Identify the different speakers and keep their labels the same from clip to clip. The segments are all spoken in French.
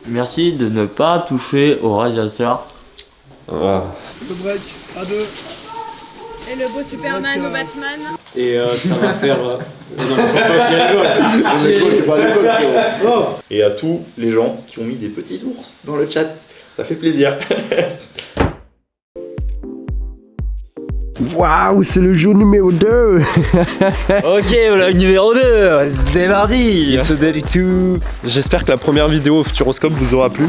Speaker 1: Merci de ne pas toucher au radiateur.
Speaker 2: Le
Speaker 3: break à 2.
Speaker 4: Et le beau Superman au Batman.
Speaker 2: Et ça va faire...
Speaker 5: Et à tous les gens qui ont mis des petits ours dans le chat, ça fait plaisir.
Speaker 6: Waouh, c'est le jour numéro 2.
Speaker 2: Ok, vlog numéro 2, c'est mardi. It's a daily too. J'espère que la première vidéo au Futuroscope vous aura plu.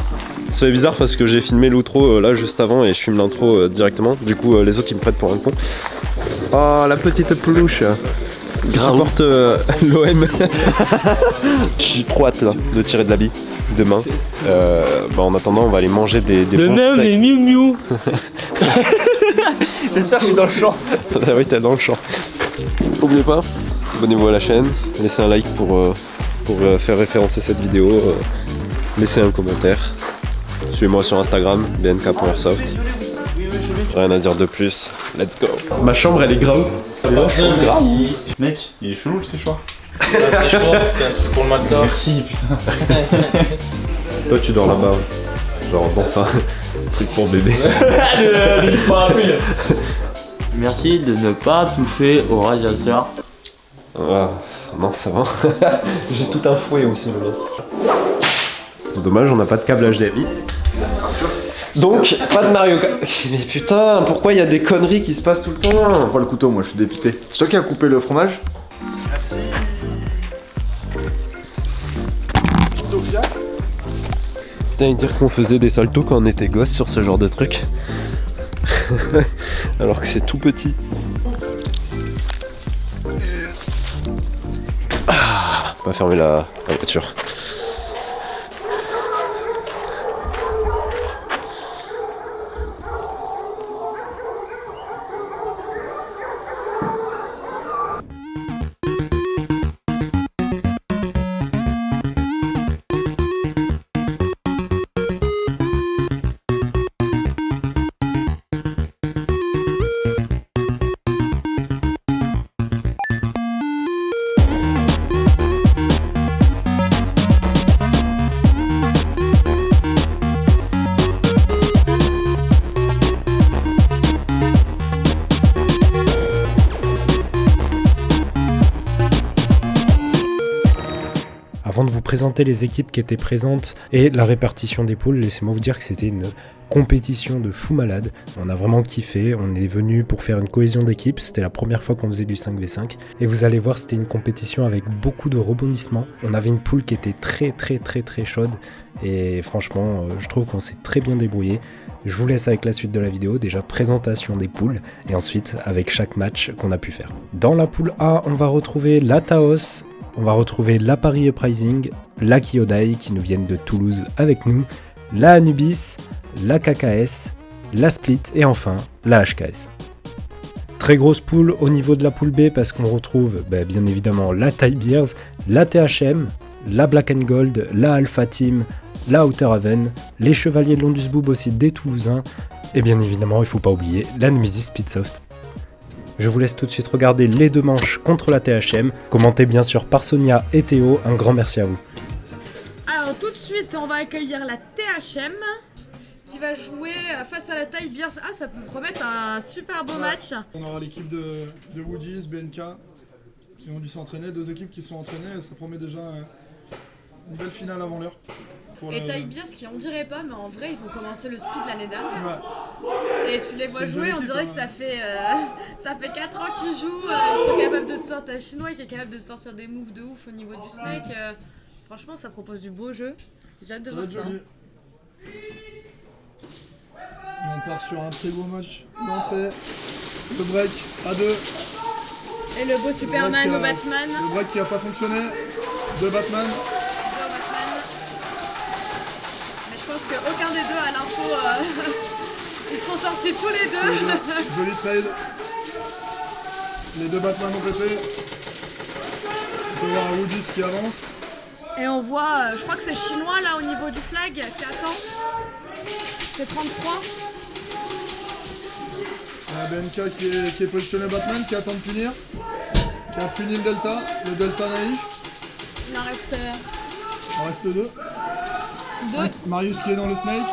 Speaker 2: Ça fait bizarre parce que j'ai filmé l'outro là juste avant et je filme l'intro directement. Du coup les autres ils me prêtent pour un con.
Speaker 6: Oh, la petite peluche qui supporte l'OM.
Speaker 2: Je suis trop hâte là, de tirer de la bille demain. En attendant on va aller manger des bons steaks.
Speaker 7: Des miou miou.
Speaker 2: J'espère que je suis dans le champ. Ah oui, t'es dans le champ. N'oubliez pas, abonnez-vous à la chaîne, laissez un like pour faire référencer cette vidéo, laissez un commentaire. Suivez-moi sur Instagram, bnk.airsoft. Rien à dire de plus, let's go.
Speaker 6: Ma chambre elle est grave.
Speaker 5: Mec, il est chelou le séchoir.
Speaker 7: C'est un truc pour le matelas.
Speaker 5: Merci putain.
Speaker 6: Toi tu dors là-bas. Genre dans ça. Truc pour bébé.
Speaker 1: Merci de ne pas toucher au radiateur.
Speaker 6: Ah, non, ça va. J'ai tout un fouet aussi, le mien. C'est dommage, on n'a pas de câble HDMI. Donc, pas de Mario Kart. Mais putain, pourquoi il y a des conneries qui se passent tout le temps?
Speaker 5: Pas le couteau, moi je suis dépité. C'est toi qui as coupé le fromage?
Speaker 6: Putain, dire qu'on faisait des saltos quand on était gosse sur ce genre de truc. Alors que c'est tout petit. On va fermer la voiture.
Speaker 8: Avant de vous présenter les équipes qui étaient présentes et la répartition des poules, laissez-moi vous dire que c'était une compétition de fou malade. On a vraiment kiffé, on est venu pour faire une cohésion d'équipe, c'était la première fois qu'on faisait du 5v5 et vous allez voir c'était une compétition avec beaucoup de rebondissements. On avait une poule qui était très chaude et franchement je trouve qu'on s'est très bien débrouillé. Je vous laisse avec la suite de la vidéo, déjà présentation des poules et ensuite avec chaque match qu'on a pu faire. Dans la poule A, on va retrouver la Taos, on va retrouver la Paris Uprising, la Kyodai qui nous viennent de Toulouse avec nous, la Anubis, la KKS, la Split et enfin la HKS. Très grosse poule au niveau de la poule B parce qu'on retrouve bien évidemment la Thai Bears, la THM, la Black and Gold, la Alpha Team, la Outer Haven, les Chevaliers de Londus Boob aussi des Toulousains et bien évidemment il ne faut pas oublier la Nemesis Speedsoft. Je vous laisse tout de suite regarder les deux manches contre la THM, commentées bien sûr par Sonia et Théo, un grand merci à vous.
Speaker 4: Alors tout de suite on va accueillir la THM qui va jouer face à la Thai Bears. Ah, ça peut promettre un super beau match.
Speaker 3: On aura l'équipe de Woodies, BNK qui ont dû s'entraîner, deux équipes qui sont entraînées, ça promet déjà une belle finale avant l'heure.
Speaker 4: Et Thai Bears qui on dirait pas mais en vrai ils ont commencé le speed l'année dernière. Ouais. Et tu les vois jouer, on dirait que ça fait 4 ans qu'ils jouent, ils sont capables de te sortir un chinois qui est capable de te sortir des moves de ouf au niveau du snake. Franchement ça propose du beau jeu, j'ai hâte de voir ça.
Speaker 3: On part sur un très beau match d'entrée, le break à 2.
Speaker 4: Et le beau Superman au Batman.
Speaker 3: Le break qui n'a pas fonctionné, de Batman.
Speaker 4: Mais je pense qu'aucun des deux à l'info, ils sont sortis tous les deux.
Speaker 3: Joli trade. Les deux Batman ont pété. On peut voir un Woodies qui avance.
Speaker 4: Et on voit, je crois que c'est chinois là au niveau du flag qui attend. C'est 33.
Speaker 3: BNK qui est positionné Batman, qui attend de punir. Qui a puni le delta naïf.
Speaker 4: Il en reste
Speaker 3: 2.
Speaker 4: 2.
Speaker 3: Marius qui est dans le snake.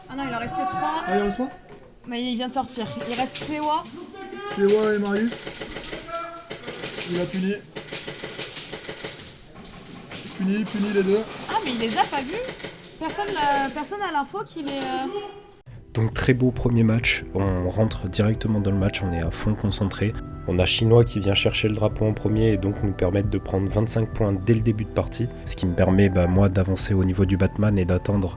Speaker 4: Ah non, il en restait 3.
Speaker 3: Ah, il en reste 3 ?
Speaker 4: Mais il vient de sortir. Il reste Sewa.
Speaker 3: Sewa et Marius. Il a puni. Puni les deux.
Speaker 4: Ah, mais il les a pas vus. Personne a l'info qu'il est...
Speaker 8: Donc très beau premier match, on rentre directement dans le match, on est à fond concentré. On a Chinois qui vient chercher le drapeau en premier et donc nous permettre de prendre 25 points dès le début de partie. Ce qui me permet moi d'avancer au niveau du Batman et d'attendre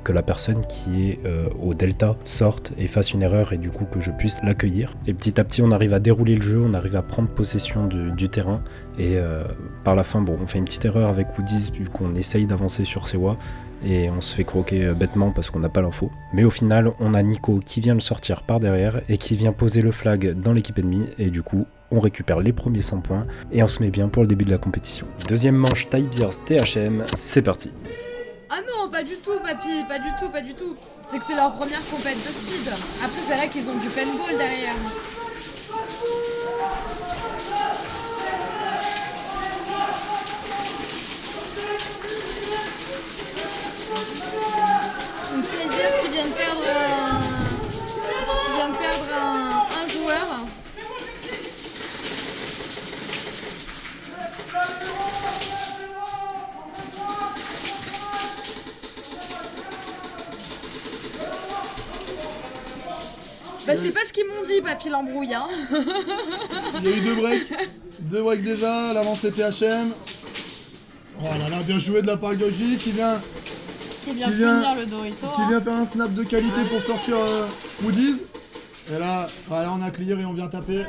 Speaker 8: que la personne qui est au Delta sorte et fasse une erreur et du coup que je puisse l'accueillir. Et petit à petit on arrive à dérouler le jeu, on arrive à prendre possession du terrain et par la fin on fait une petite erreur avec Woody's vu qu'on essaye d'avancer sur Sewa. Et on se fait croquer bêtement parce qu'on n'a pas l'info. Mais au final, on a Nico qui vient le sortir par derrière et qui vient poser le flag dans l'équipe ennemie. Et du coup, on récupère les premiers 100 points et on se met bien pour le début de la compétition. Deuxième manche, Ty Beers THM, c'est parti.
Speaker 4: Ah non, pas du tout, papy, pas du tout. C'est que c'est leur première compète de speed. Après, c'est vrai qu'ils ont du paintball derrière. Donc Ty Beers qui vient de perdre un joueur. Bah c'est pas ce qu'ils m'ont dit, papy l'embrouille, hein.
Speaker 3: Il y a eu 2 breaks. 2 breaks déjà, l'avancée THM. Oh là là, bien joué de la part de Goji qui vient
Speaker 4: punir le Dorito.
Speaker 3: Qui vient faire un snap de qualité pour sortir Woody's. Et là, voilà, on a clear et on vient taper.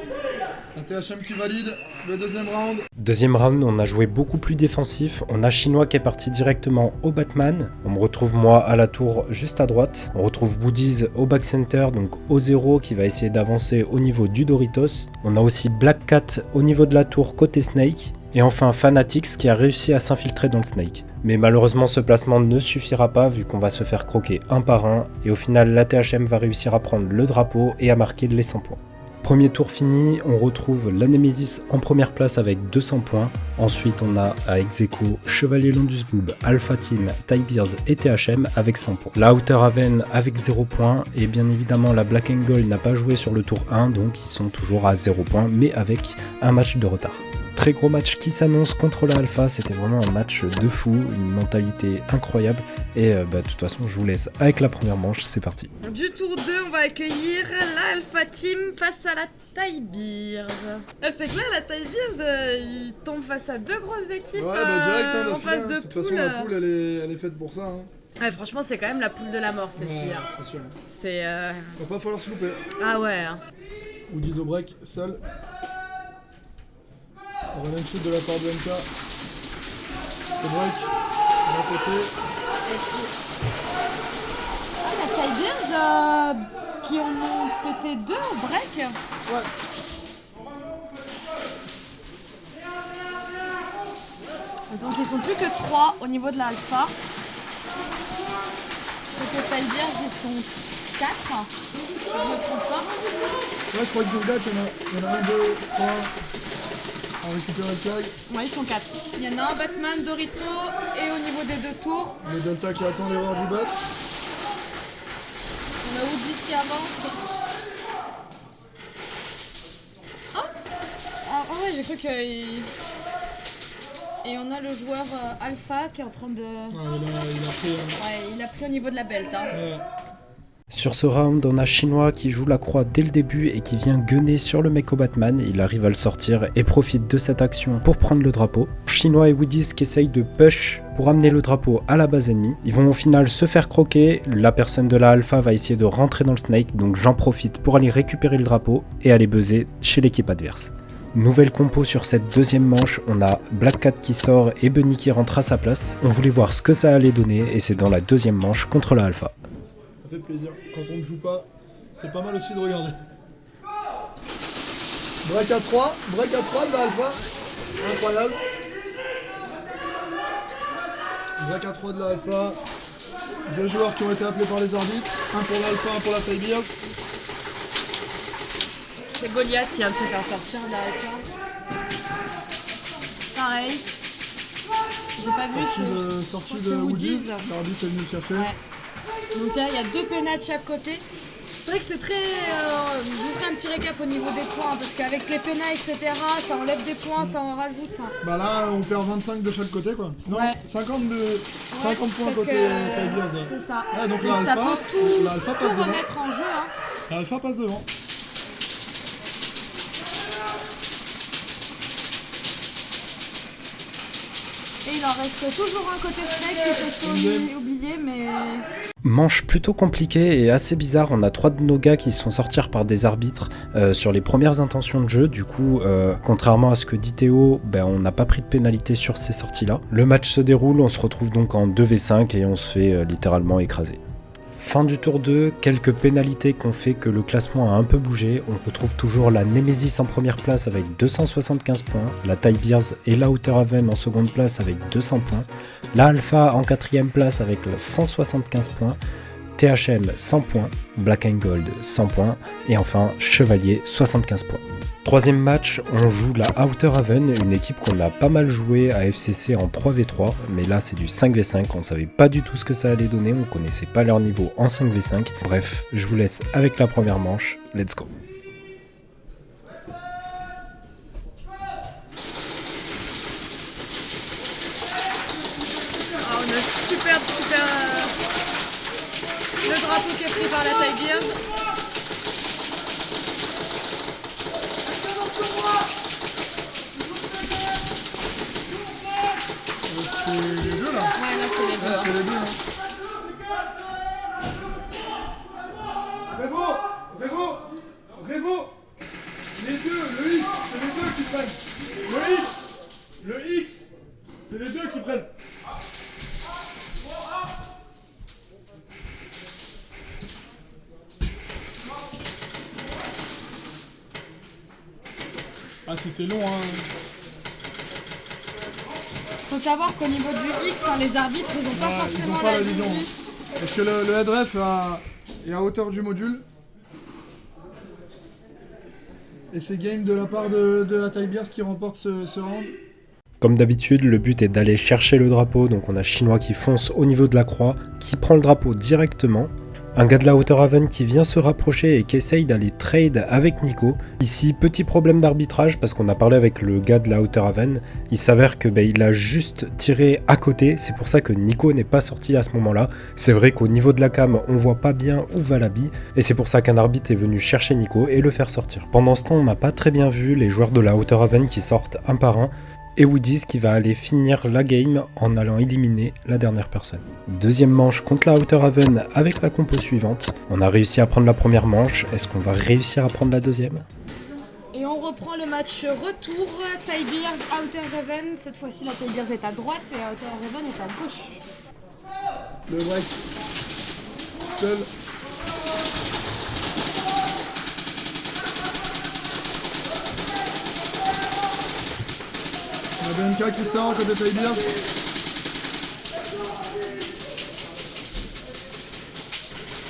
Speaker 3: La THM qui valide le deuxième round.
Speaker 8: Deuxième round, on a joué beaucoup plus défensif. On a Chinois qui est parti directement au Batman. On me retrouve moi à la tour juste à droite. On retrouve Woody's au back center, donc au 0 qui va essayer d'avancer au niveau du Doritos. On a aussi Black Cat au niveau de la tour côté Snake. Et enfin Fanatics qui a réussi à s'infiltrer dans le Snake. Mais malheureusement ce placement ne suffira pas vu qu'on va se faire croquer un par un. Et au final la THM va réussir à prendre le drapeau et à marquer les 100 points. Premier tour fini, on retrouve la Nemesis en première place avec 200 points. Ensuite on a à ex-aequo Chevalier Londus Boob, Alpha Team, Ty Beers et THM avec 100 points. La Outer Haven avec 0 points et bien évidemment la Black and Gold n'a pas joué sur le tour 1 donc ils sont toujours à 0 points mais avec un match de retard. Très gros match qui s'annonce contre la Alpha, c'était vraiment un match de fou, une mentalité incroyable et de toute façon je vous laisse avec la première manche, c'est parti.
Speaker 4: Du tour 2, on va accueillir la Alpha Team face à la Ty Beers. C'est clair, la Ty Beers, ils tombent face à 2 grosses équipes
Speaker 3: direct,
Speaker 4: en phase de
Speaker 3: toute façon la poule elle est faite pour ça. Hein.
Speaker 4: Ouais, franchement c'est quand même la poule de la mort celle-ci.
Speaker 3: Ouais,
Speaker 4: hein.
Speaker 3: c'est sûr.
Speaker 4: C'est
Speaker 3: Va pas falloir se louper.
Speaker 4: Ah ouais. Hein.
Speaker 3: Woody's au break, seul. Relève shoot de la part de MK. Le break, d'un côté.
Speaker 4: Ah, la Ty Beers qui en ont pété 2 au break.
Speaker 3: Ouais.
Speaker 4: Donc ils sont plus que 3 au niveau de la Alpha. Côté Ty Beers ils sont 4. Je ne me trompe pas.
Speaker 3: Ouais, je crois que Gildat, il y en a 1, 2, 3. On récupère le tag.
Speaker 4: Ouais, ils sont 4. Il y en a un Batman, Dorito et au niveau des 2 tours.
Speaker 3: Le Delta qui attend l'erreur du bat.
Speaker 4: On a Woody's qui avance. Oh ah ouais, j'ai cru que... Et on a le joueur Alpha qui est en train de...
Speaker 3: Ouais, il a pris.
Speaker 4: Ouais, il a pris au niveau de la belt. Hein.
Speaker 3: Ouais.
Speaker 8: Sur ce round, on a Chinois qui joue la croix dès le début et qui vient gunner sur le mec au Batman. Il arrive à le sortir et profite de cette action pour prendre le drapeau. Chinois et Woody's qui essayent de push pour amener le drapeau à la base ennemie. Ils vont au final se faire croquer. La personne de la Alpha va essayer de rentrer dans le Snake, donc j'en profite pour aller récupérer le drapeau et aller buzzer chez l'équipe adverse. Nouvelle compo sur cette deuxième manche, on a Black Cat qui sort et Bunny qui rentre à sa place. On voulait voir ce que ça allait donner et c'est dans la deuxième manche contre la Alpha.
Speaker 3: Ça fait plaisir. Quand on ne joue pas, c'est pas mal aussi de regarder. Break à 3 de la Alpha. Incroyable. Break à 3 de la Alpha. 2 joueurs qui ont été appelés par les arbitres. Un pour l'Alpha, un pour la Ty Beers.
Speaker 4: C'est Goliath qui vient de se faire sortir de la Alpha. Pareil. j'ai pas vu.
Speaker 3: Sortie
Speaker 4: contre
Speaker 3: de
Speaker 4: Woody's.
Speaker 3: Woody's. L'arbitre est venu le chercher.
Speaker 4: Ouais. Donc là, il y a 2 pénals de chaque côté. C'est vrai que c'est très... je vous ferai un petit récap au niveau des points, parce qu'avec les pénals, etc., ça enlève des points, ça en rajoute. Enfin...
Speaker 3: Bah là, on perd 25 de chaque côté, quoi. Non,
Speaker 4: ouais.
Speaker 3: 50 points côté Tigers.
Speaker 4: C'est ça.
Speaker 3: Ah, donc
Speaker 4: ça peut tout
Speaker 3: passe
Speaker 4: remettre en jeu. Hein.
Speaker 3: L'Alpha passe devant.
Speaker 4: Et il en reste toujours un côté Snake qui peut oublier, mais...
Speaker 8: Manche plutôt compliquée et assez bizarre. On a 3 de nos gars qui se font sortir par des arbitres sur les premières intentions de jeu. Du coup, contrairement à ce que dit Théo, on n'a pas pris de pénalité sur ces sorties-là. Le match se déroule, on se retrouve donc en 2v5 et on se fait littéralement écraser. Fin du tour 2, quelques pénalités qui ont fait que le classement a un peu bougé. On retrouve toujours la Nemesis en première place avec 275 points, la Tigers et la Outer Haven en seconde place avec 200 points, la Alpha en quatrième place avec 175 points, THM 100 points, Black and Gold 100 points et enfin Chevalier 75 points. Troisième match, on joue la Outer Haven, une équipe qu'on a pas mal joué à FCC en 3v3, mais là c'est du 5v5, on savait pas du tout ce que ça allait donner, on connaissait pas leur niveau en 5v5. Bref, je vous laisse avec la première manche, let's go.
Speaker 4: On a super le drapeau qui est pris par la Tigers.
Speaker 3: C'est les deux là.
Speaker 4: Ouais, là c'est les deux.
Speaker 3: C'est les deux. Révo. Les deux, le X, c'est les deux qui prennent. Le X, c'est les deux qui prennent. Ah, c'était long, hein.
Speaker 4: Faut savoir qu'au niveau du X, les arbitres, ils ont pas forcément
Speaker 3: ils ont pas
Speaker 4: la
Speaker 3: la vision. Parce que le headref est à hauteur du module. Et c'est game de la part de la Tigers qui remporte ce round.
Speaker 8: Comme d'habitude, le but est d'aller chercher le drapeau, donc on a Chinois qui fonce au niveau de la croix, qui prend le drapeau directement. Un gars de la Outer Haven qui vient se rapprocher et qui essaye d'aller trade avec Nico. Ici, petit problème d'arbitrage parce qu'on a parlé avec le gars de la Outer Haven. Il s'avère que il a juste tiré à côté, c'est pour ça que Nico n'est pas sorti à ce moment-là. C'est vrai qu'au niveau de la cam, on voit pas bien où va la bille et c'est pour ça qu'un arbitre est venu chercher Nico et le faire sortir. Pendant ce temps, on n'a pas très bien vu les joueurs de la Outer Haven qui sortent un par un. Et Woody's qui va aller finir la game en allant éliminer la dernière personne. Deuxième manche contre la Outer Haven avec la compo suivante. On a réussi à prendre la première manche, est-ce qu'on va réussir à prendre la deuxième ?
Speaker 4: Et on reprend le match retour, Tigers, Outer Haven. Cette fois-ci la Tigers est à droite et la Outer Haven est à gauche.
Speaker 3: Le break. Seul. La BNK qui sort côté Tigers.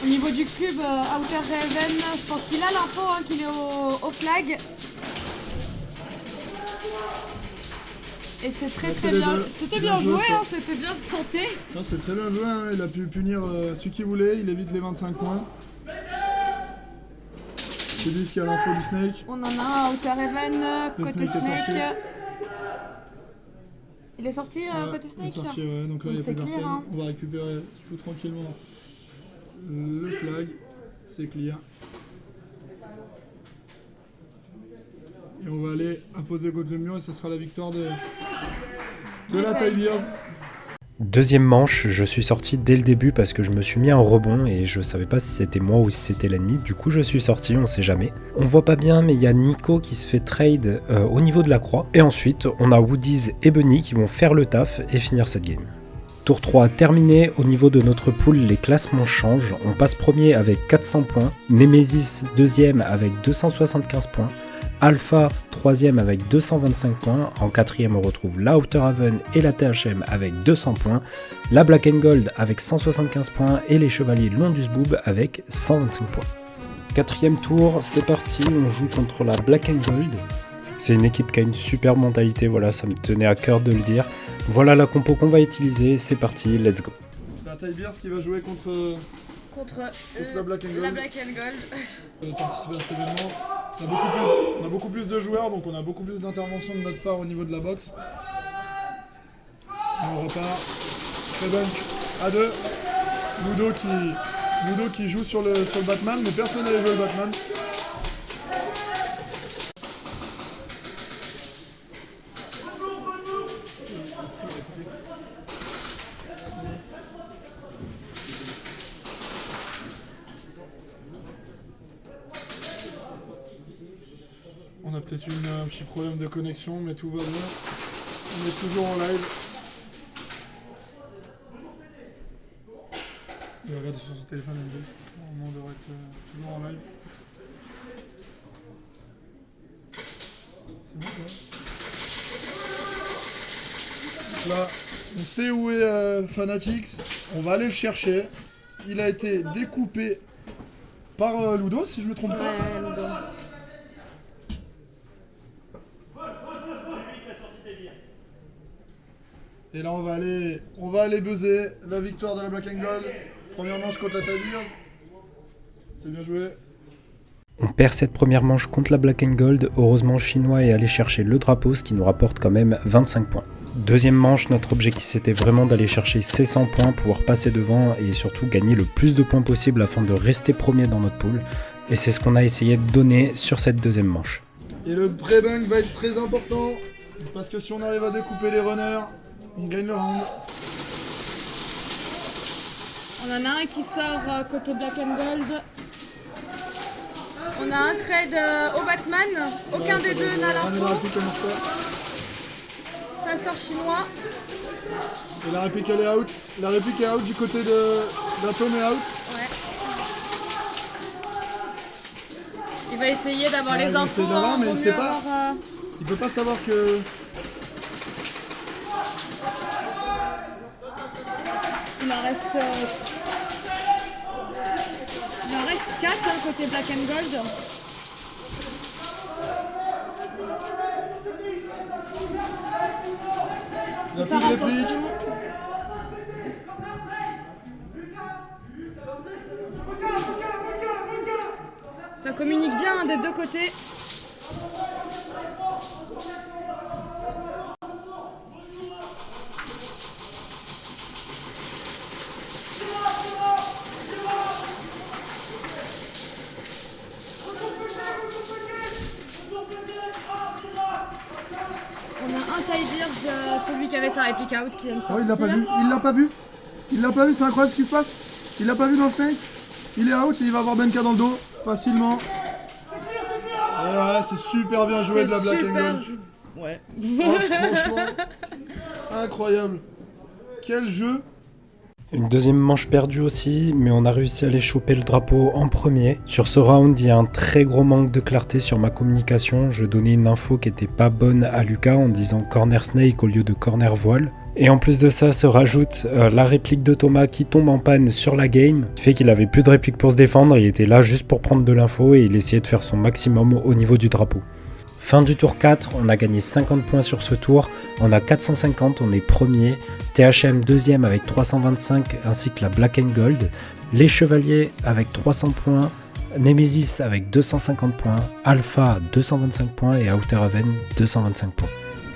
Speaker 4: Au niveau du cube, Outer Haven, je pense qu'il a l'info qu'il est au flag. Et c'est très bien. C'était bien joué, c'était bien tenté.
Speaker 3: Non, c'est très bien joué, hein. Il a pu punir celui qu'il voulait, il évite les 25 points. C'est lui qui a l'info du Snake.
Speaker 4: On en a un à Outer Haven, côté Snake. Il est sorti côté Snake.
Speaker 3: Il est sorti, ouais, donc là il n'y a plus personne. Hein. On va récupérer tout tranquillement le flag, c'est clear. Et on va aller apposer contre le mur et ça sera la victoire de la Tigers.
Speaker 8: Deuxième manche, je suis sorti dès le début parce que je me suis mis en rebond et je savais pas si c'était moi ou si c'était l'ennemi. Du coup je suis sorti, on sait jamais. On voit pas bien mais il y a Nico qui se fait trade au niveau de la croix. Et ensuite on a Woody's et Bunny qui vont faire le taf et finir cette game. Tour 3 terminé, au niveau de notre pool les classements changent. On passe premier avec 400 points, Nemesis deuxième avec 275 points. Alpha 3ème avec 225 points, en 4ème on retrouve la Outer Haven et la THM avec 200 points, la Black and Gold avec 175 points et les Chevaliers Londus Boob avec 125 points. 4ème tour, c'est parti, on joue contre la Black and Gold. C'est une équipe qui a une super mentalité, voilà, ça me tenait à cœur de le dire. Voilà la compo qu'on va utiliser, c'est parti, let's go.
Speaker 3: La Ty Beers qui va jouer contre la Black and Gold.
Speaker 4: La Black and Gold.
Speaker 3: Participer à cet événement. On a beaucoup plus de joueurs, donc on a beaucoup plus d'interventions de notre part au niveau de la boxe. Et on repart. Trebunk à 2. Ludo qui joue sur le Batman, mais personne n'avait joué le Batman. On a peut-être un petit problème de connexion, mais tout va bien. On est toujours en live. Il regarde sur son téléphone, on devrait être toujours en live. C'est bon, quoi. Là, on sait où est Fanatics. On va aller le chercher. Il a été découpé par Ludo, si je me trompe pas.
Speaker 4: Ouais, Ludo.
Speaker 3: Et là, on va aller buzzer la victoire de la Black and Gold. Première manche contre la Ty Beers. C'est bien joué.
Speaker 8: On perd cette première manche contre la Black and Gold. Heureusement, Chinois est allé chercher le drapeau, ce qui nous rapporte quand même 25 points. Deuxième manche, notre objectif c'était vraiment d'aller chercher ces 100 points, pouvoir passer devant et surtout gagner le plus de points possible afin de rester premier dans notre pool. Et c'est ce qu'on a essayé de donner sur cette deuxième manche.
Speaker 3: Et le pré-bunk va être très important parce que si on arrive à découper les runners, on gagne le round.
Speaker 4: On en a un qui sort côté Black and Gold. On a un trade au Batman. Aucun des deux n'a l'info. Ça sort Chinois.
Speaker 3: Et la réplique elle est out. La réplique est out du côté de l'atome est out.
Speaker 4: Ouais. Il va essayer d'avoir les infos.
Speaker 3: Mais il sait pas. Il peut pas savoir que.
Speaker 4: Il en reste 4 côté Black and Gold.
Speaker 3: Il a plus de réplique.
Speaker 4: Ça communique bien des deux côtés. On a un Ty Beers, celui qui avait sa réplique out qui vient de sortir.
Speaker 3: Oh, il l'a pas vu. Il l'a pas vu, c'est incroyable ce qui se passe. Il l'a pas vu dans le snake. Il est out et il va avoir Benka dans le dos facilement. Et ouais, c'est super bien joué de la Black and Gold.
Speaker 4: Ouais.
Speaker 3: Oh, franchement, incroyable. Quel jeu.
Speaker 8: Une deuxième manche perdue aussi, mais on a réussi à aller choper le drapeau en premier. Sur ce round, il y a un très gros manque de clarté sur ma communication. Je donnais une info qui était pas bonne à Lucas en disant corner snake au lieu de corner voile. Et en plus de ça, se rajoute la réplique de Thomas qui tombe en panne sur la game, qui fait qu'il avait plus de réplique pour se défendre, il était là juste pour prendre de l'info et il essayait de faire son maximum au niveau du drapeau. Fin du tour 4, on a gagné 50 points sur ce tour, on a 450, on est premier, THM deuxième avec 325 ainsi que la Black and Gold, les Chevaliers avec 300 points, Nemesis avec 250 points, Alpha 225 points et Outer Haven 225 points.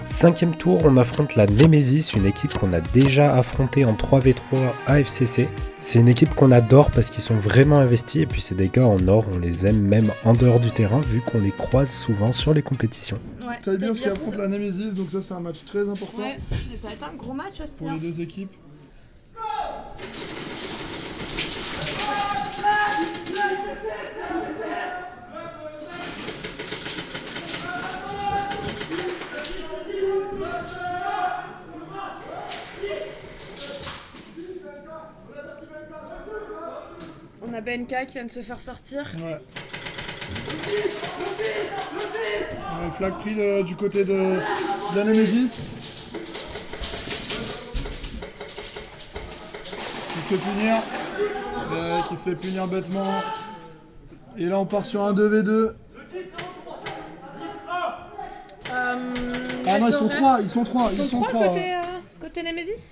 Speaker 8: Cinquième tour, on affronte la Nemesis, une équipe qu'on a déjà affrontée en 3v3 à FCC. C'est une équipe qu'on adore parce qu'ils sont vraiment investis et puis c'est des gars en or, on les aime même en dehors du terrain vu qu'on les croise souvent sur les compétitions.
Speaker 4: Ouais,
Speaker 3: Ty Beers qui affronte la Nemesis, donc ça c'est un match très important
Speaker 4: ouais, ça va être un gros match aussi.
Speaker 3: pour les deux équipes.
Speaker 4: On a BNK qui vient de se faire sortir.
Speaker 3: Ouais. On a le flag pris du côté de la Nemesis. Qui se fait punir. Qui se fait punir bêtement. Et là on part sur un 2v2. Ah non, ils sont 3.
Speaker 4: Côté côté Nemesis.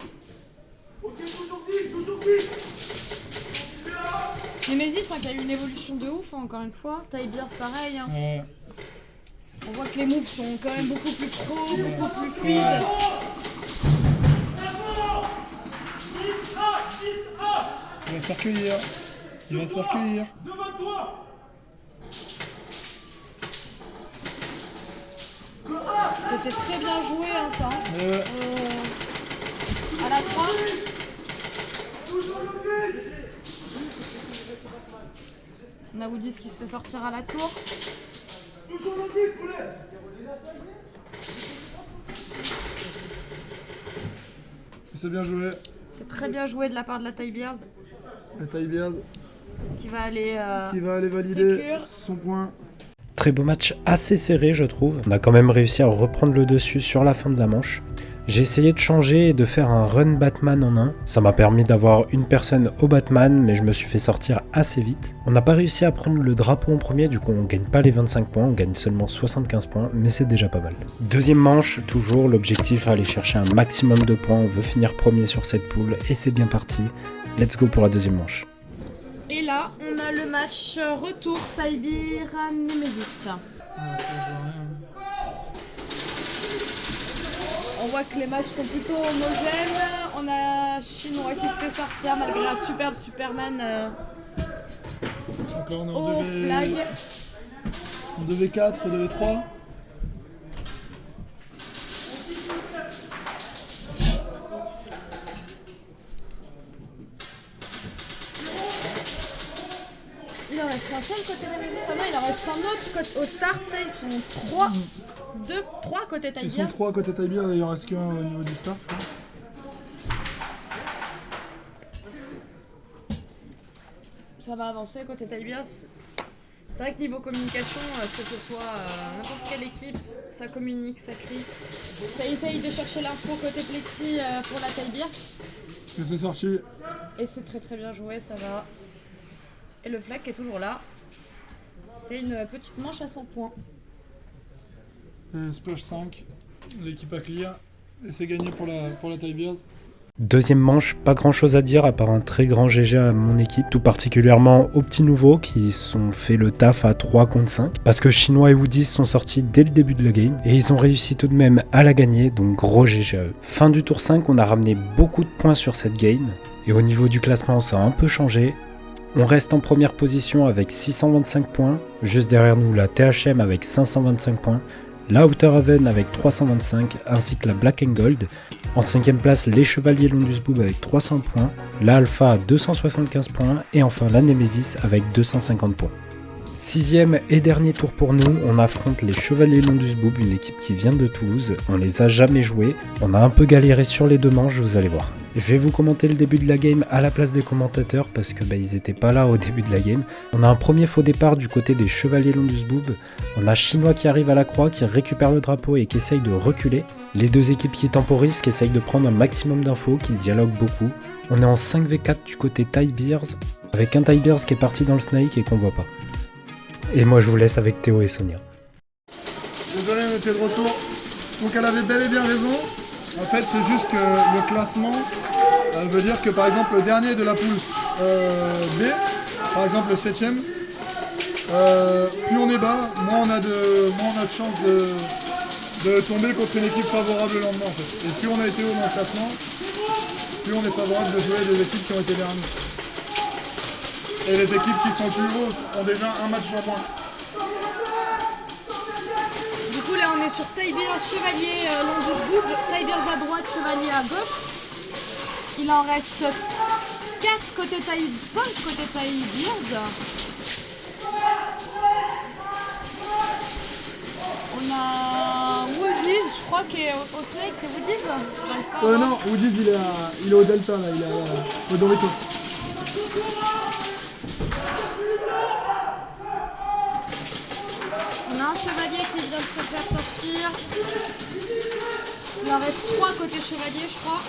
Speaker 4: Nemesis qui a eu une évolution de ouf, hein, encore une fois. Tybeers pareil. Hein.
Speaker 3: Ouais.
Speaker 4: On voit que les moves sont quand même beaucoup plus pro, beaucoup plus fluides.
Speaker 3: Il va se faire cueillir. Il va se faire cueillir.
Speaker 4: C'était très bien joué, hein, ça.
Speaker 3: Ouais.
Speaker 4: À la 3. On a Woodies qui se fait sortir à la tour.
Speaker 3: C'est bien joué.
Speaker 4: C'est très bien joué de la part de la Tybeers
Speaker 3: La Tybeers
Speaker 4: qui va aller
Speaker 3: valider
Speaker 4: sécure.
Speaker 3: son point.
Speaker 8: Très beau match, assez serré je trouve. On a quand même réussi à reprendre le dessus sur la fin de la manche. J'ai essayé de changer et de faire un run Batman en 1. Ça m'a permis d'avoir une personne au Batman, mais je me suis fait sortir assez vite. On n'a pas réussi à prendre le drapeau en premier, du coup on gagne pas les 25 points, on gagne seulement 75 points, mais c'est déjà pas mal. Deuxième manche, toujours l'objectif aller chercher un maximum de points. On veut finir premier sur cette poule et c'est bien parti. Let's go pour la deuxième manche.
Speaker 4: Et là, on a le match retour Tybeers Nemesis. On voit que les matchs sont plutôt homogènes. On a Chinois qui se fait sortir malgré un superbe Superman
Speaker 3: Donc là on est
Speaker 4: au
Speaker 3: en
Speaker 4: flag.
Speaker 3: 2v4, 2v3.
Speaker 4: Il en reste un seul côté Nemesis, ça va, il en reste un autre côté. Au start, ils sont 3 côté
Speaker 3: Ils sont
Speaker 4: Tybeers.
Speaker 3: 3 côté Tybeers et il en reste qu'un au niveau du start. Je crois.
Speaker 4: Ça va avancer côté Tybeers. C'est vrai que niveau communication, que ce soit n'importe quelle équipe, ça communique, ça crie. Ça essaye de chercher l'info côté Plexi pour la Tybeers.
Speaker 3: Et c'est sorti.
Speaker 4: Et c'est très très bien joué, ça va. Et le flag qui est toujours là. C'est une petite manche à 100 points.
Speaker 3: Et splash 5. L'équipe a clear. Et c'est gagné pour la Tybeers.
Speaker 8: Deuxième manche, pas grand chose à dire à part un très grand GG à mon équipe, tout particulièrement aux petits nouveaux qui sont fait le taf à 3 contre 5, parce que Chinois et Woodies sont sortis dès le début de la game, et ils ont réussi tout de même à la gagner, donc gros GG à eux. Fin du tour 5, on a ramené beaucoup de points sur cette game, et au niveau du classement ça a un peu changé. On reste en première position avec 625 points, juste derrière nous la THM avec 525 points, la Outer Haven avec 325, ainsi que la Black and Gold. En 5ème place, les Chevaliers Londus Boob avec 300 points, la Alpha 275 points, et enfin la Nemesis avec 250 points. 6ème et dernier tour pour nous, on affronte les Chevaliers Londus Boob, une équipe qui vient de Toulouse. On les a jamais joués, on a un peu galéré sur les deux manches, vous allez voir. Je vais vous commenter le début de la game à la place des commentateurs parce que ils étaient pas là au début de la game. On a un premier faux départ du côté des Chevaliers Londus Boob. On a Chinois qui arrive à la croix, qui récupère le drapeau et qui essaye de reculer. Les deux équipes qui temporisent, qui essayent de prendre un maximum d'infos, qui dialoguent beaucoup. On est en 5v4 du côté Tybeers, avec un Tybeers qui est parti dans le snake et qu'on voit pas. Et moi je vous laisse avec Théo et Sonia.
Speaker 3: Désolé, on était de retour. Donc elle avait bel et bien raison. En fait, c'est juste que le classement veut dire que par exemple le dernier de la poule B, par exemple le 7ème, plus on est bas, moins on a de chances de tomber contre une équipe favorable le lendemain en fait. Et plus on a été haut dans le classement, plus on est favorable de jouer des équipes qui ont été derrière nous. Et les équipes qui sont plus hautes ont déjà un match en moins.
Speaker 4: Du coup là on est sur Tybeers, Chevalier, Londus Boob, Tybeers à droite, Chevalier à gauche. Il en reste 4 côté Tybeers, 5 côté Tybeers. On a Woodies, je crois qu'il est au Snake, c'est Woodies? J'arrive pas à voir.
Speaker 3: Non, Woodies il est au Delta là, il est au Dorito.
Speaker 4: On a un chevalier qui vient de se faire sortir. Il en reste 3 côté chevalier, je crois.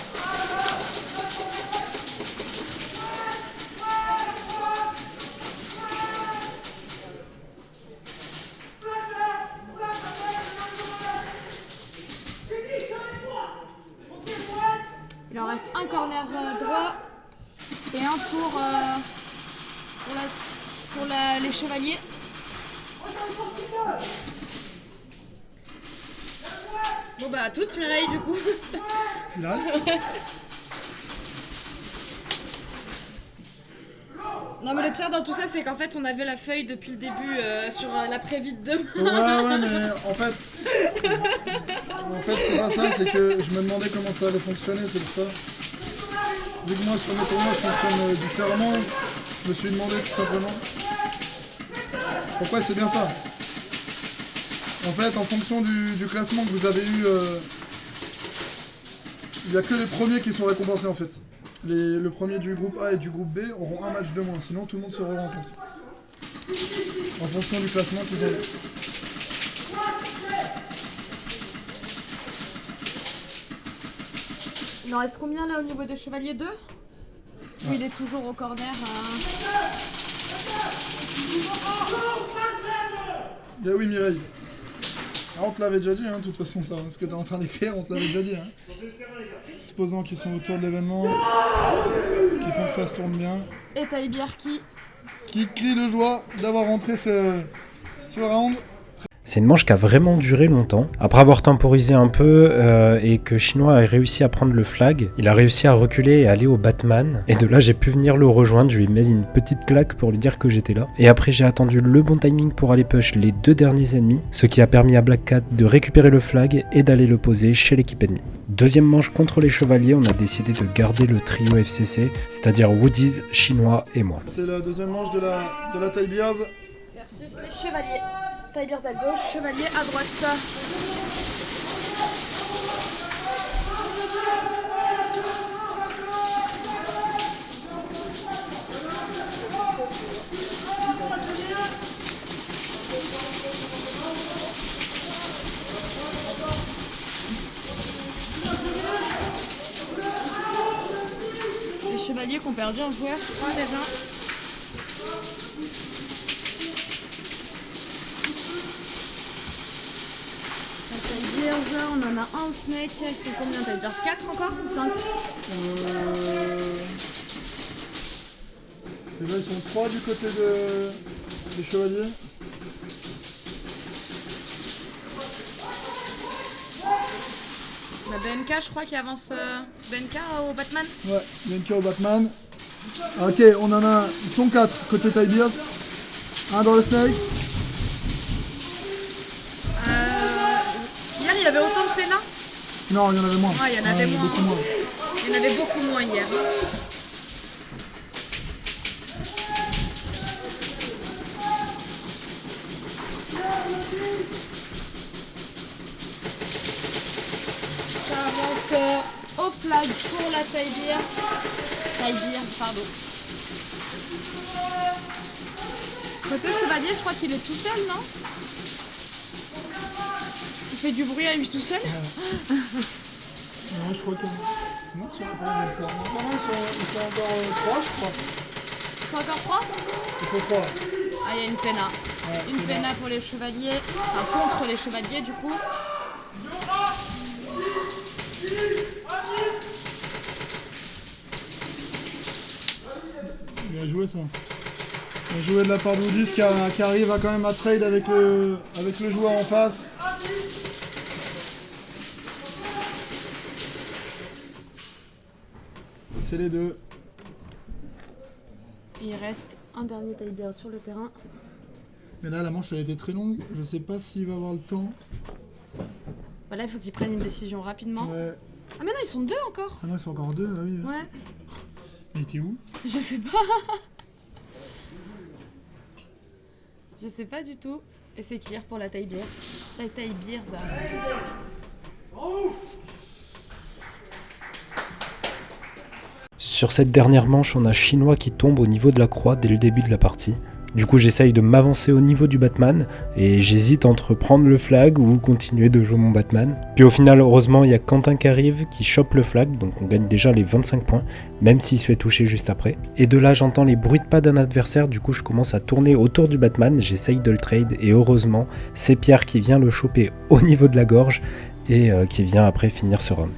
Speaker 4: combien pour les chevaliers? Bon bah à toutes Mireille du coup.
Speaker 3: Là.
Speaker 4: Non mais le pire dans tout ça c'est qu'en fait on avait la feuille depuis le début sur la prévie de demain.
Speaker 3: Ouais mais en fait c'est pas ça, c'est que je me demandais comment ça allait fonctionner, c'est pour ça. Vu que moi sur mes tournois je fonctionne différemment, je me suis demandé tout simplement pourquoi c'est bien ça. En fait en fonction du classement que vous avez eu, il n'y a que les premiers qui sont récompensés en fait. Le premier du groupe A et du groupe B auront un match de moins, sinon tout le monde se rencontre. En fonction du classement qu'ils ont.
Speaker 4: Il en reste combien là au niveau des chevaliers 2 Lui il est toujours au corner.
Speaker 3: Eh oui Mireille. Ah, on te l'avait déjà dit, de toute façon, ça, ce que tu es en train d'écrire, on te l'avait déjà dit. Exposants qui sont autour de l'événement, qui font que ça se tourne bien.
Speaker 4: Et Taïbière
Speaker 3: qui crie de joie d'avoir rentré ce round.
Speaker 8: C'est une manche qui a vraiment duré longtemps. Après avoir temporisé un peu et que Chinois a réussi à prendre le flag, il a réussi à reculer et aller au Batman. Et de là, j'ai pu venir le rejoindre. Je lui ai mis une petite claque pour lui dire que j'étais là. Et après, j'ai attendu le bon timing pour aller push les 2 derniers ennemis, ce qui a permis à Black Cat de récupérer le flag et d'aller le poser chez l'équipe ennemie. Deuxième manche contre les chevaliers, on a décidé de garder le trio FCC, c'est-à-dire Woodies, Chinois et moi.
Speaker 3: C'est la deuxième manche de la Taïbiers.
Speaker 4: versus les chevaliers. Taïbiers à gauche, chevalier à droite. Les chevaliers qui ont perdu un joueur, je crois déjà. On en a un au snake, ils sont combien? Taïbiers 4 encore ou 5?
Speaker 3: Déjà ils sont 3 du côté des chevaliers.
Speaker 4: La BNK je crois qui avance. C'est BNK au Batman?
Speaker 3: Ouais, BNK au Batman. Ok, on en a. Ils sont 4 côté Taïbiers. Un dans le snake.
Speaker 4: Hier il y avait autant de Pena?
Speaker 3: Non, il y en avait moins.
Speaker 4: Ouais, il y en avait moins.
Speaker 3: Beaucoup moins.
Speaker 4: Il y en avait beaucoup moins hier. Ça avance au flag pour la Taïbiers. Pardon. Côté chevalier, je crois qu'il est tout seul, non? Il fait du bruit à lui tout seul.
Speaker 3: Non, je crois que. Non, ils sont encore 3, je crois.
Speaker 4: Ils sont encore 3?
Speaker 3: Ils sont 3.
Speaker 4: Ah, il y a une Pena.
Speaker 3: Ouais,
Speaker 4: une Pena pour les chevaliers. Enfin, contre les chevaliers, du coup.
Speaker 3: Bien joué ça. Bien joué de la part de Woodies qui arrive à quand même à trade avec le joueur en face. C'est les deux.
Speaker 4: Il reste un dernier Taïbiers sur le terrain.
Speaker 3: Mais là la manche elle a été très longue. Je sais pas s'il va avoir le temps.
Speaker 4: Voilà, il faut qu'ils prennent une décision rapidement.
Speaker 3: Ouais.
Speaker 4: Ah mais non, ils sont 2 encore.
Speaker 3: Ah non, ils sont encore 2, ah oui.
Speaker 4: Ouais.
Speaker 3: Mais t'es où?
Speaker 4: Je sais pas. Je sais pas du tout. Et c'est clear pour la Taïbiers. La Taïbiers.
Speaker 8: Sur cette dernière manche, on a Chinois qui tombe au niveau de la croix dès le début de la partie. Du coup, j'essaye de m'avancer au niveau du Batman et j'hésite entre prendre le flag ou continuer de jouer mon Batman. Puis au final, heureusement, il y a Quentin qui arrive, qui chope le flag, donc on gagne déjà les 25 points, même s'il se fait toucher juste après. Et de là, j'entends les bruits de pas d'un adversaire, du coup je commence à tourner autour du Batman, j'essaye de le trade et heureusement, c'est Pierre qui vient le choper au niveau de la gorge et qui vient après finir ce round.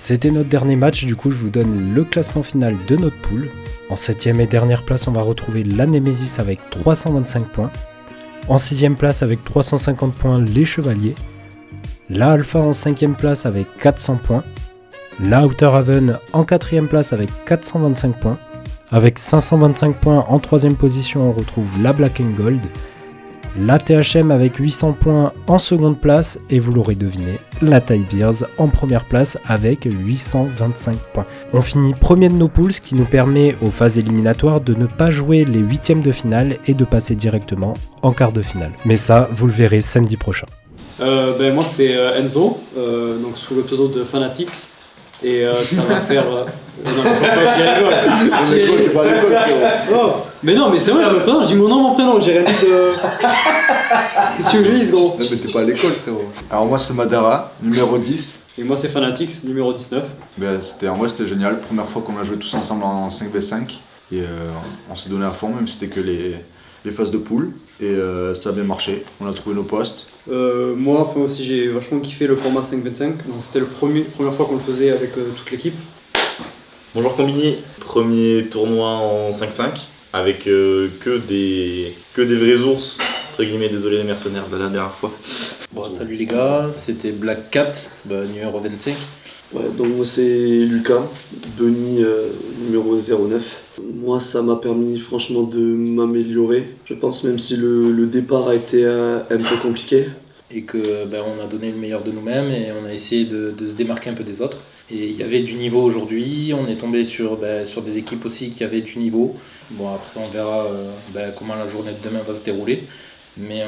Speaker 8: C'était notre dernier match, du coup je vous donne le classement final de notre poule. En 7ème et dernière place, on va retrouver la Nemesis avec 325 points. En 6ème place avec 350 points, les Chevaliers. La Alpha en 5ème place avec 400 points. La Outer Haven en 4ème place avec 425 points. Avec 525 points en 3ème position, on retrouve la Black and Gold. La THM avec 800 points en seconde place et vous l'aurez deviné, la Thai Beers en première place avec 825 points. On finit premier de nos poules, ce qui nous permet aux phases éliminatoires de ne pas jouer les 8e de finale et de passer directement en quart de finale. Mais ça, vous le verrez samedi prochain.
Speaker 9: Moi c'est Enzo, donc sous le pseudo de Fanatics. Et ça va faire. Non, mais non, mais c'est vrai, j'ai dit mon nom, mon prénom, j'ai rien dit de. Qu'est-ce que tu veux que je dise, gros?
Speaker 10: Non, mais t'es pas à l'école, frérot. Alors, moi, c'est Madara, numéro 10.
Speaker 9: Et moi, c'est Fanatics, numéro 19.
Speaker 10: C'était génial. Première fois qu'on a joué tous ensemble en 5v5. Et on s'est donné à fond, même si c'était que les phases de poule. Et ça a bien marché. On a trouvé nos postes.
Speaker 9: Moi aussi, j'ai vachement kiffé le format 5v5. Donc, c'était la première fois qu'on le faisait avec toute l'équipe.
Speaker 5: Bonjour Combini, premier tournoi en 5-5 avec que des vrais ours, entre guillemets, désolé les mercenaires de la dernière fois.
Speaker 7: Bon, salut les gars, c'était Black Cat, numéro 25.
Speaker 11: Ouais, donc moi c'est Lucas, Benny numéro 09. Moi ça m'a permis franchement de m'améliorer, je pense, même si le départ a été un peu compliqué.
Speaker 7: Et que on a donné le meilleur de nous-mêmes et on a essayé de se démarquer un peu des autres. Et il y avait du niveau aujourd'hui, on est tombé sur des équipes aussi qui avaient du niveau. Bon, après on verra comment la journée de demain va se dérouler. Mais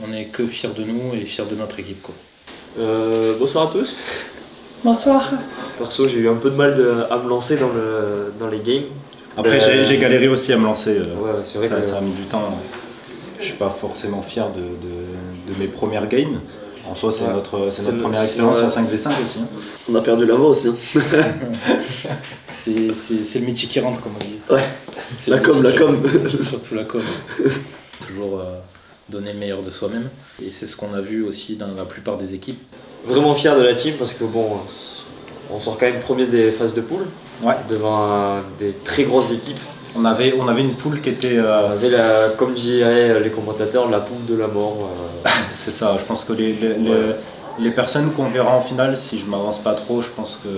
Speaker 7: on est que fiers de nous et fiers de notre équipe, quoi.
Speaker 12: Bonsoir à tous.
Speaker 13: Bonsoir.
Speaker 12: Perso, j'ai eu un peu de mal à me lancer dans les games.
Speaker 14: Après, j'ai galéré aussi à me lancer.
Speaker 12: Ouais, c'est vrai
Speaker 14: ça a mis du temps. Je suis pas forcément fier de mes premières games. En soi, c'est notre première expérience en 5v5 aussi.
Speaker 11: On a perdu la voix aussi.
Speaker 7: C'est le métier qui rentre, comme on dit.
Speaker 11: Ouais, la com.
Speaker 7: Surtout la com. Toujours donner le meilleur de soi-même. Et c'est ce qu'on a vu aussi dans la plupart des équipes.
Speaker 12: Vraiment fier de la team parce que bon, on sort quand même premier des phases de poule.
Speaker 14: Ouais.
Speaker 12: Devant des très grosses équipes.
Speaker 14: On avait une poule qui était...
Speaker 12: On avait, comme diraient les commentateurs, la poule de la mort.
Speaker 14: C'est ça, je pense que les personnes qu'on verra en finale, si je m'avance pas trop, je pense que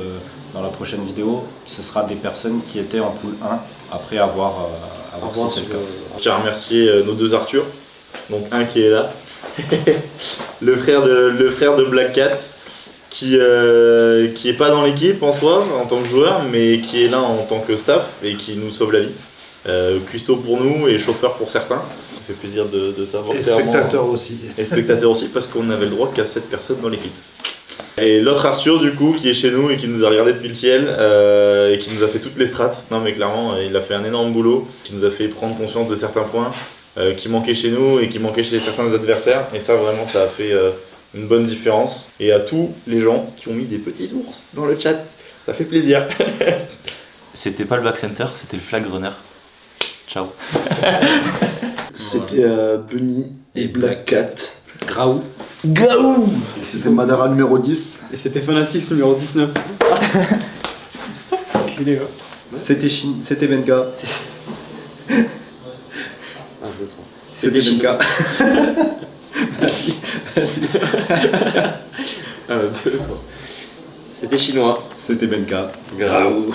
Speaker 14: dans la prochaine vidéo, ce sera des personnes qui étaient en poule 1, après avoir si c'est le cas.
Speaker 5: Je tiens à remercier nos deux Arthur, donc un qui est là, le frère de Black Cat, qui est pas dans l'équipe en soi, en tant que joueur, mais qui est là en tant que staff et qui nous sauve la vie. Cuistot pour nous et chauffeur pour certains. Ça fait plaisir de t'avoir.
Speaker 14: Et spectateurs aussi.
Speaker 5: Et spectateurs aussi, parce qu'on avait le droit qu'à 7 personnes dans l'équipe. Et l'autre Arthur, du coup, qui est chez nous et qui nous a regardé depuis le ciel et qui nous a fait toutes les strates. Non, mais clairement, il a fait un énorme boulot, qui nous a fait prendre conscience de certains points qui manquaient chez nous et qui manquaient chez certains adversaires. Et ça, vraiment, ça a fait une bonne différence. Et à tous les gens qui ont mis des petits ours dans le chat, ça fait plaisir.
Speaker 15: C'était pas le back center, c'était le flag runner. Ciao.
Speaker 11: C'était Benny et Black Cat.
Speaker 7: Graou.
Speaker 10: C'était Madara numéro 10.
Speaker 9: Et c'était Fanatics numéro 19.
Speaker 14: C'était Benga. C'était Benga.
Speaker 12: Merci. C'était chinois.
Speaker 14: C'était Benka.
Speaker 12: Graou.